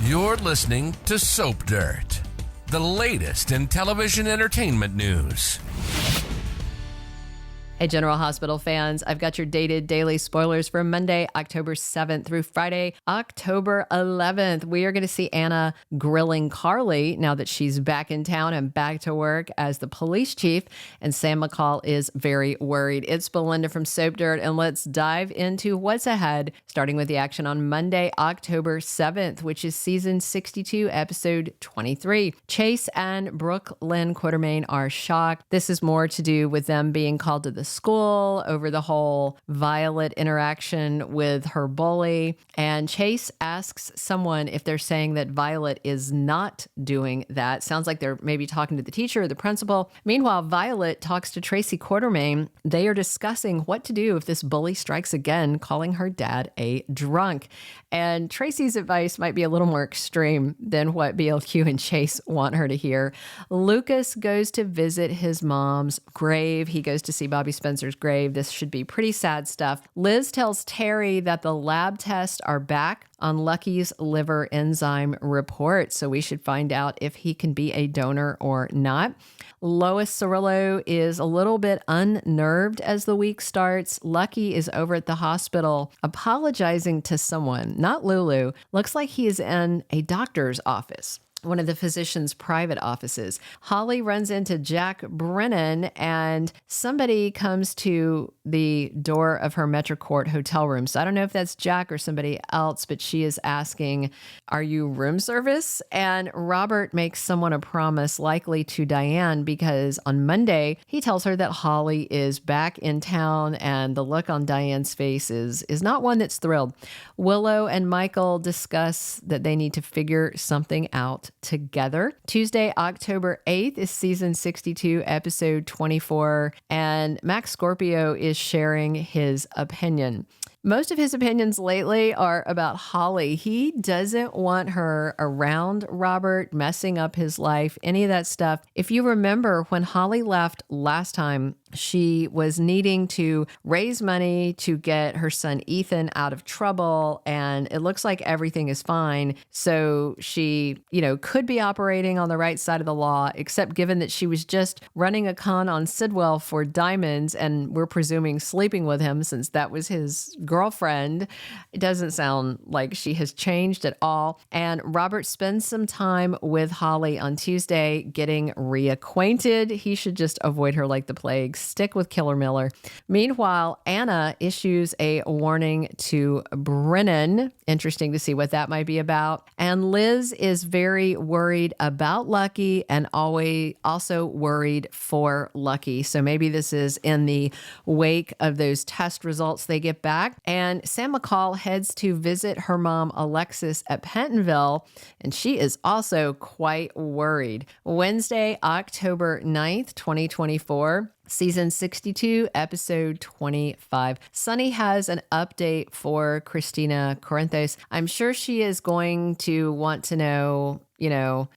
You're listening to Soap Dirt, the latest in television entertainment news. Hey, General Hospital fans, I've got your dated daily spoilers for Monday, October 7th through Friday, October 11th. We are going to see Anna grilling Carly now that she's back in town and back to work as the police chief, and Sam McCall is very worried. It's Belinda from Soap Dirt, and let's dive into what's ahead, starting with the action on Monday, October 7th, which is season 62, episode 23. Chase and Brook, Lynn, Quartermaine are shocked. This is more to do with them being called to the school over the whole Violet interaction with her bully. And Chase asks someone if they're saying that Violet is not doing that. Sounds like they're maybe talking to the teacher or the principal. Meanwhile, Violet talks to Tracy Quartermaine. They are discussing what to do if this bully strikes again, calling her dad a drunk. And Tracy's advice might be a little more extreme than what BLQ and Chase want her to hear. Lucas goes to visit his mom's grave. He goes to see Bobbie Spencer's grave. This should be pretty sad stuff. Liz tells Terry that the lab tests are back on Lucky's liver enzyme report, so we should find out if he can be a donor or not. Lois Cirillo is a little bit unnerved as the week starts. Lucky is over at the hospital apologizing to someone, not Lulu. Looks like he is in a doctor's office, one of the physician's private offices. Holly runs into Jack Brennan, and somebody comes to the door of her MetroCourt hotel room. So I don't know if that's Jack or somebody else, but she is asking, are you room service? And Robert makes someone a promise, likely to Diane, because on Monday, he tells her that Holly is back in town, and the look on Diane's face is not one that's thrilled. Willow and Michael discuss that they need to figure something out together. Tuesday, October 8th is season 62, episode 24, and Max Scorpio is sharing his opinion. Most of his opinions lately are about Holly. He doesn't want her around Robert, messing up his life, any of that stuff. If you remember, when Holly left last time, she was needing to raise money to get her son Ethan out of trouble, and it looks like everything is fine. So she, could be operating on the right side of the law, except given that she was just running a con on Sidwell for diamonds, and we're presuming sleeping with him since that was his girlfriend. It doesn't sound like she has changed at all. And Robert spends some time with Holly on Tuesday getting reacquainted. He should just avoid her like the plague. Stick with Killer Miller. Meanwhile, Anna issues a warning to Brennan. Interesting to see what that might be about. And Liz is very worried about Lucky and also worried for Lucky. So maybe this is in the wake of those test results they get back. And Sam McCall heads to visit her mom, Alexis, at Pentonville, and she is also quite worried. Wednesday, October 9th, 2024. Season 62, episode 25. Sonny has an update for Christina Corinthos. I'm sure she is going to want to know,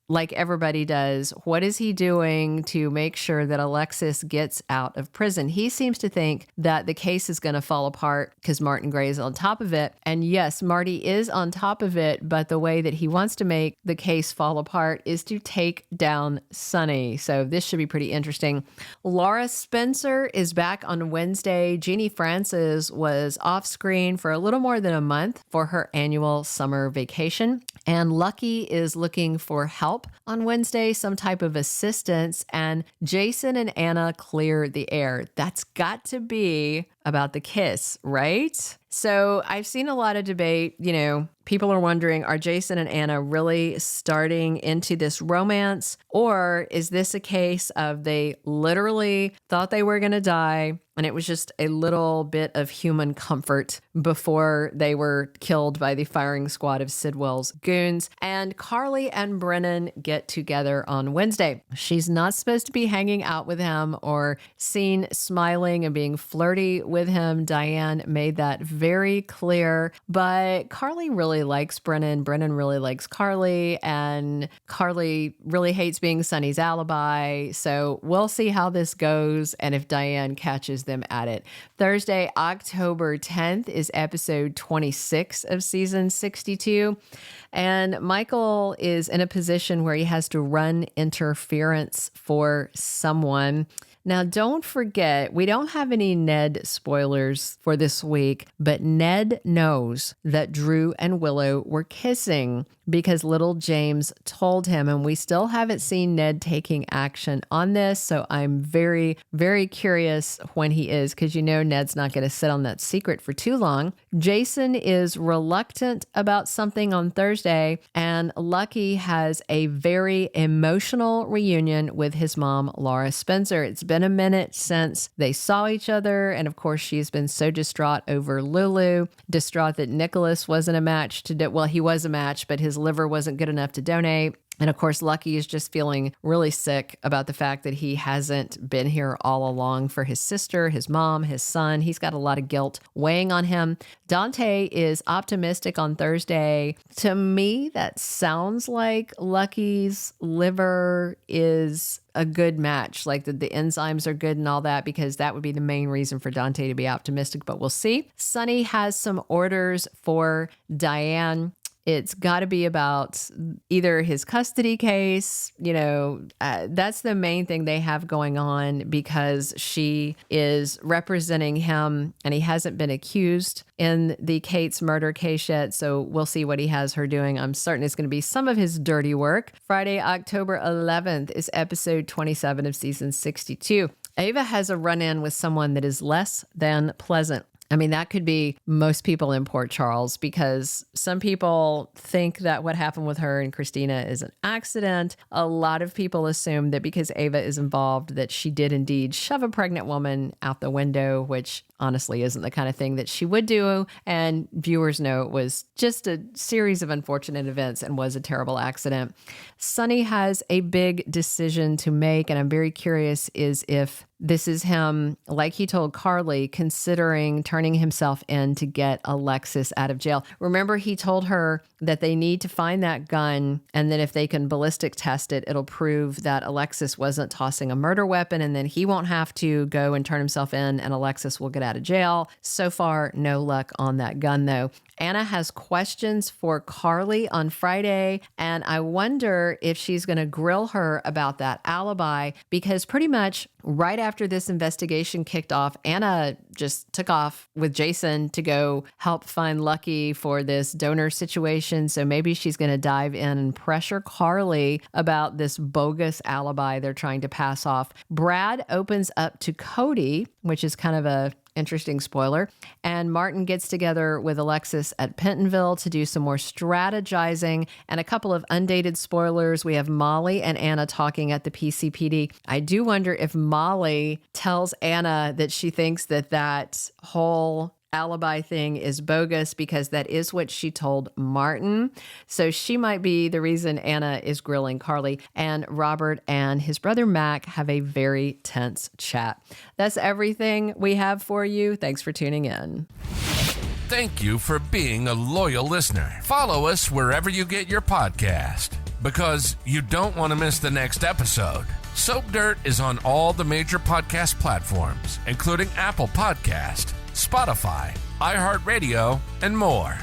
like everybody does, what is he doing to make sure that Alexis gets out of prison? He seems to think that the case is going to fall apart because Martin Gray is on top of it. And yes, Marty is on top of it, but the way that he wants to make the case fall apart is to take down Sonny. So this should be pretty interesting. Laura Spencer is back on Wednesday. Jeannie Francis was off screen for a little more than a month for her annual summer vacation. And Lucky is looking for help on Wednesday, some type of assistance. And Jason and Anna clear the air. That's got to be about the kiss, right? So I've seen a lot of debate, people are wondering, are Jason and Anna really starting into this romance? Or is this a case of they literally thought they were going to die and it was just a little bit of human comfort before they were killed by the firing squad of Sidwell's goons? And Carly and Brennan get together on Wednesday. She's not supposed to be hanging out with him or seen smiling and being flirty with him. Diane made that very clear, but Carly really really likes Brennan. Brennan really likes Carly, and Carly really hates being Sonny's alibi. So we'll see how this goes and if Diane catches them at it. Thursday, October 10th is episode 26 of season 62. And Michael is in a position where he has to run interference for someone. Now, don't forget, we don't have any Ned spoilers for this week, but Ned knows that Drew and Willow were kissing because little James told him, and we still haven't seen Ned taking action on this. So I'm very, very curious when he is, because you know Ned's not going to sit on that secret for too long. Jason is reluctant about something on Thursday, and Lucky has a very emotional reunion with his mom, Laura Spencer. It's been a minute since they saw each other, and of course she's been so distraught over Lulu, distraught that Nicholas wasn't a match to do. Well, he was a match, but his liver wasn't good enough to donate. And of course, Lucky is just feeling really sick about the fact that he hasn't been here all along for his sister, his mom, his son. He's got a lot of guilt weighing on him. Dante is optimistic on Thursday. To me, that sounds like Lucky's liver is a good match, like the enzymes are good and all that, because that would be the main reason for Dante to be optimistic, but we'll see. Sonny has some orders for Diane. It's got to be about either his custody case, that's the main thing they have going on, because she is representing him and he hasn't been accused in the Tait's murder case yet. So we'll see what he has her doing. I'm certain it's going to be some of his dirty work. Friday, October 11th is episode 27 of season 62. Ava has a run-in with someone that is less than pleasant. I mean, that could be most people in Port Charles, because some people think that what happened with her and Christina is an accident. A lot of people assume that because Ava is involved, that she did indeed shove a pregnant woman out the window, which honestly isn't the kind of thing that she would do. And viewers know it was just a series of unfortunate events and was a terrible accident. Sonny has a big decision to make, and I'm very curious is if this is him, like he told Carly, considering turning himself in to get Alexis out of jail. Remember, he told her that they need to find that gun, and then if they can ballistic test it, it'll prove that Alexis wasn't tossing a murder weapon, and then he won't have to go and turn himself in, and Alexis will get out of jail. So far, no luck on that gun, though. Anna has questions for Carly on Friday, and I wonder if she's going to grill her about that alibi, because pretty much right after this investigation kicked off, Anna just took off with Jason to go help find Lucky for this donor situation. So maybe she's going to dive in and pressure Carly about this bogus alibi they're trying to pass off. Brad opens up to Cody, which is kind of a interesting spoiler. And Martin gets together with Alexis at Pentonville to do some more strategizing, and a couple of undated spoilers. We have Molly and Anna talking at the PCPD. I do wonder if Molly tells Anna that she thinks that whole alibi thing is bogus, because that is what she told Martin. So she might be the reason Anna is grilling Carly. And Robert and his brother Mac have a very tense chat. That's everything we have for you. Thanks for tuning in. Thank you for being a loyal listener. Follow us wherever you get your podcast, because you don't want to miss the next episode. Soap Dirt is on all the major podcast platforms, including Apple Podcast, Spotify, iHeartRadio, and more.